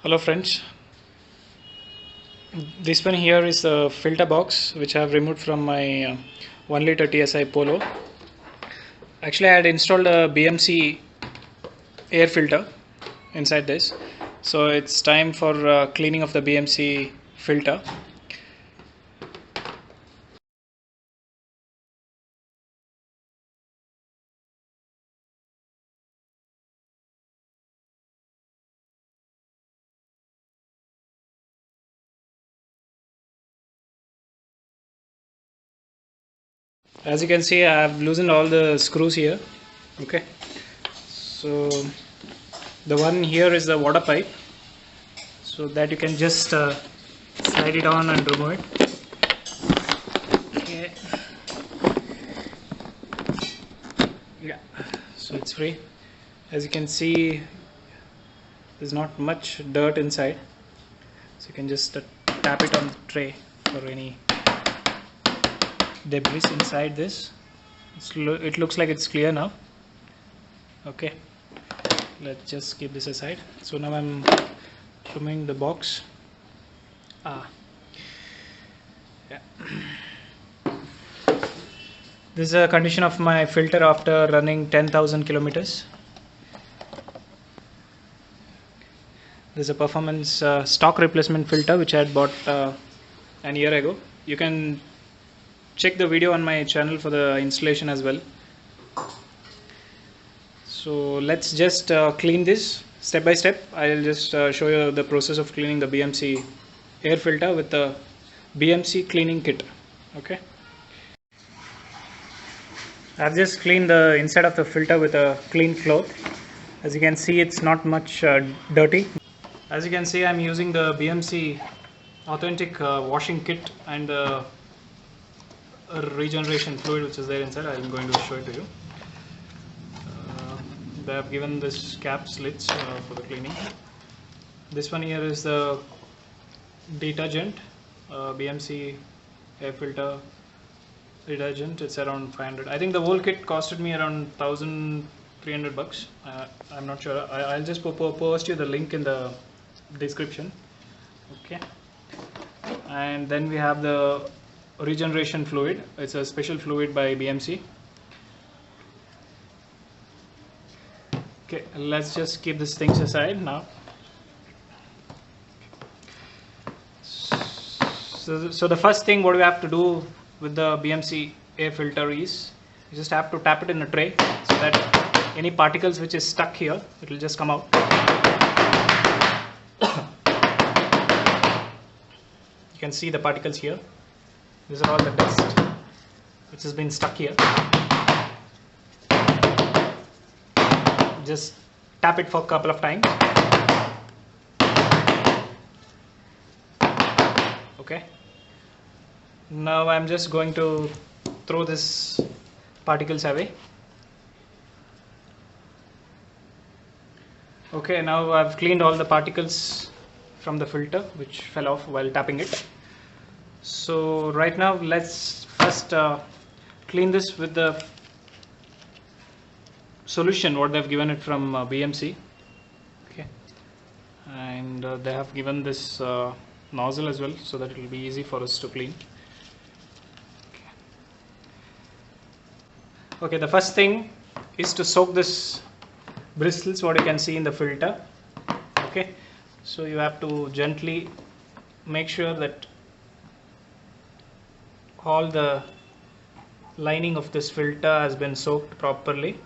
Hello friends, this one here is a filter box which I have removed from my 1 liter TSI Polo. Actually I had installed a BMC air filter inside this, so it's time for cleaning of the BMC filter. As you can see, I have loosened all the screws here. Okay, so the one here is the water pipe, so that you can just slide it on and remove it. Okay, yeah, so it's free. As you can see, there's not much dirt inside, so you can just tap it on the tray for any debris inside this. It looks like it's clear now. Okay, let's just keep this aside. So now I'm removing the box. Yeah. This is a condition of my filter after running 10,000 kilometers. This is a performance stock replacement filter which I had bought an year ago. You can check the video on my channel for the installation as well. So let's just clean this step by step. I'll just show you the process of cleaning the BMC air filter with the BMC cleaning kit. Okay, I've just cleaned the inside of the filter with a clean cloth. As you can see, it's not much dirty. As you can see, I'm using the BMC authentic washing kit and the regeneration fluid which is there inside. I'm going to show it to you. They have given this cap slits for the cleaning. This one here is the detergent, BMC air filter detergent. It's around 500. I think the whole kit costed me around 1,300 bucks. I'm not sure. I'll just post you the link in the description. Okay, and then we have the regeneration fluid. It's a special fluid by BMC. Okay, let's just keep these things aside now. So the first thing what we have to do with the BMC air filter is you just have to tap it in a tray so that any particles which is stuck here, it will just come out. You can see the particles here. These are all the dust which has been stuck here. Just tap it for a couple of times. Okay, now I'm just going to throw this particles away. Okay, now I've cleaned all the particles from the filter which fell off while tapping it. So right now let's first clean this with the solution what they've given it from BMC. Okay, and they have given this nozzle as well so that it will be easy for us to clean. Okay, the first thing is to soak this bristles what you can see in the filter. Okay, so you have to gently make sure that all the lining of this filter has been soaked properly.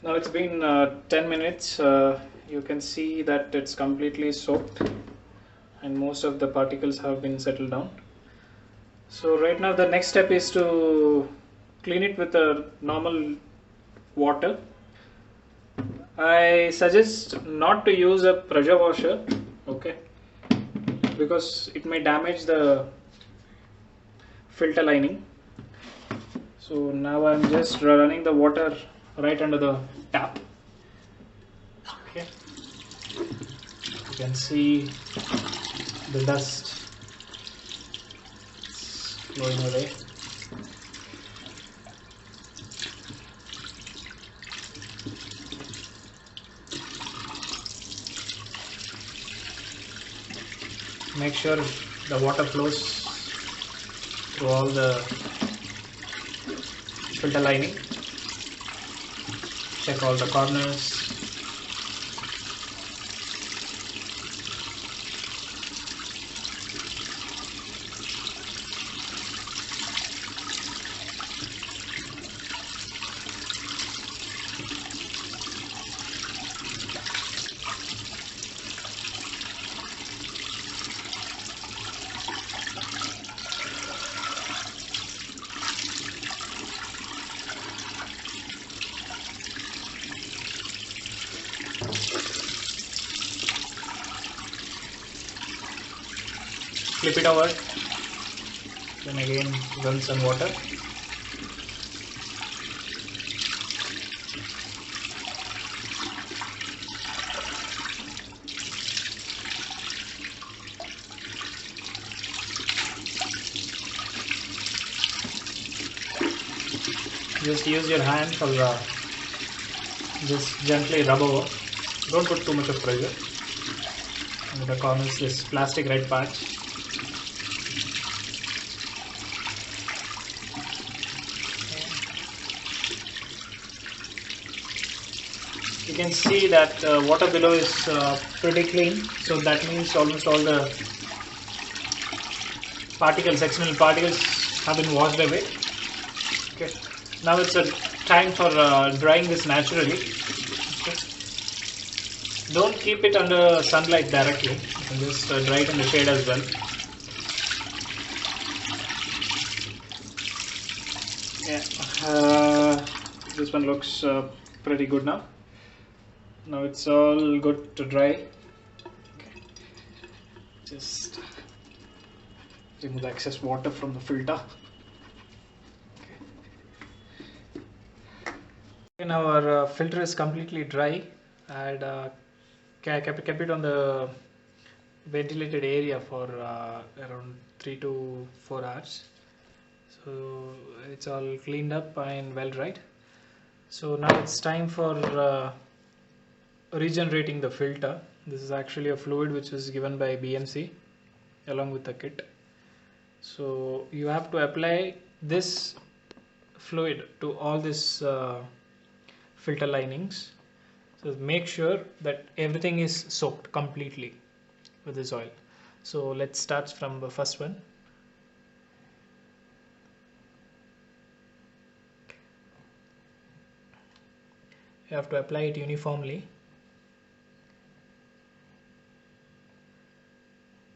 Now it's been 10 minutes. You can see that it's completely soaked and most of the particles have been settled down. So right now the next step is to clean it with a normal water. I suggest not to use a pressure washer. okay, because it may damage the filter lining. So now I'm just running the water right under the tap. Okay, you can see the dust flowing away. Make sure the water flows through all the filter lining. Check all the corners. Flip it over, then again run some water. Just use your hand for just gently rub over. Don't put too much of pressure. And the corners, this plastic red patch. You can see that water below is pretty clean, so that means almost all the particles, external particles have been washed away. Okay. Now it's a time for drying this naturally. Okay. Don't keep it under sunlight directly. You can just dry it in the shade as well. Yeah, this one looks pretty good now. Now it's all good to dry. Okay. Just remove the excess water from the filter. Okay, now our filter is completely dry. I had kept it on the ventilated area for around 3 to 4 hours. So it's all cleaned up and well dried. So now it's time for regenerating the filter. This is actually a fluid which is given by BMC along with the kit. So you have to apply this fluid to all this filter linings. So make sure that everything is soaked completely with this oil. So let's start from the first one. You have to apply it uniformly,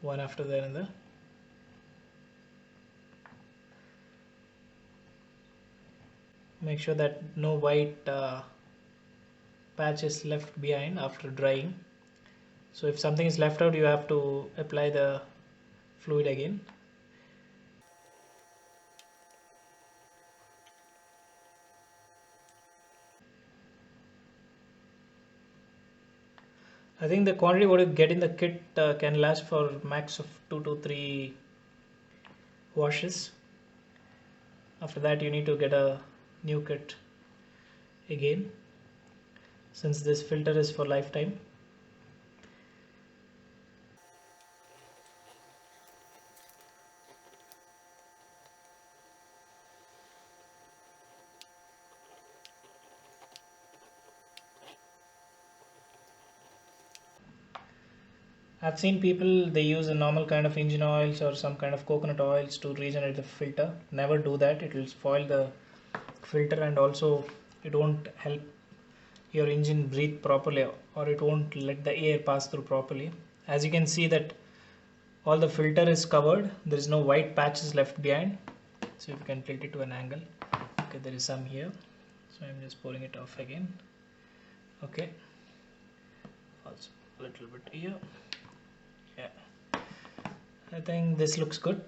one after the other. Make sure that no white patch is left behind after drying. So if something is left out, you have to apply the fluid again. I think the quantity what you get in the kit can last for max of 2 to 3 washes. After that you need to get a new kit again, since this filter is for lifetime. I've seen people, they use a normal kind of engine oils or some kind of coconut oils to regenerate the filter. Never do that, it will spoil the filter, and also it won't help your engine breathe properly, or it won't let the air pass through properly. As you can see that all the filter is covered, there is no white patches left behind. So if you can tilt it to an angle, okay, there is some here, so I'm just pouring it off again. Okay, also a little bit here. I think this looks good.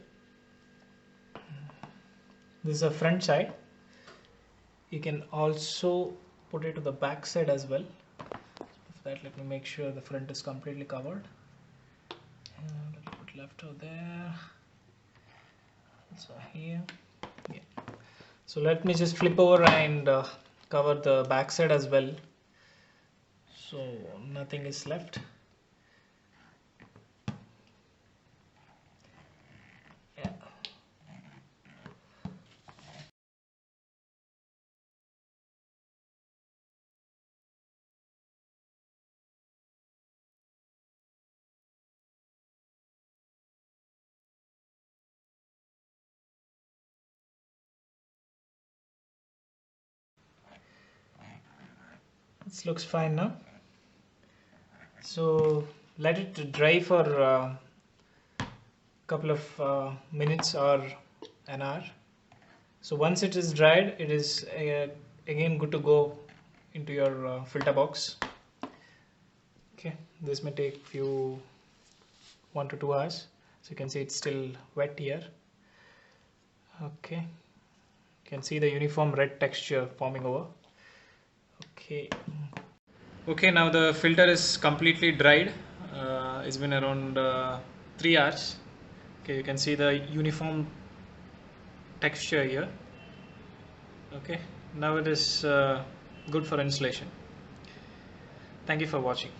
This is a front side. You can also put it to the back side as well. For that, let me make sure the front is completely covered. Let me put left over there. So here, yeah. So let me just flip over and cover the back side as well. So nothing is left. Yeah. This looks fine now. So let it dry for a couple of minutes or an hour. So once it is dried, it is again good to go into your filter box. Okay, this may take few 1 to 2 hours. So you can see it's still wet here. Okay, you can see the uniform red texture forming over. Okay, now the filter is completely dried. It's been around 3 hours. Okay, you can see the uniform texture here. Okay, now it is good for installation. Thank you for watching.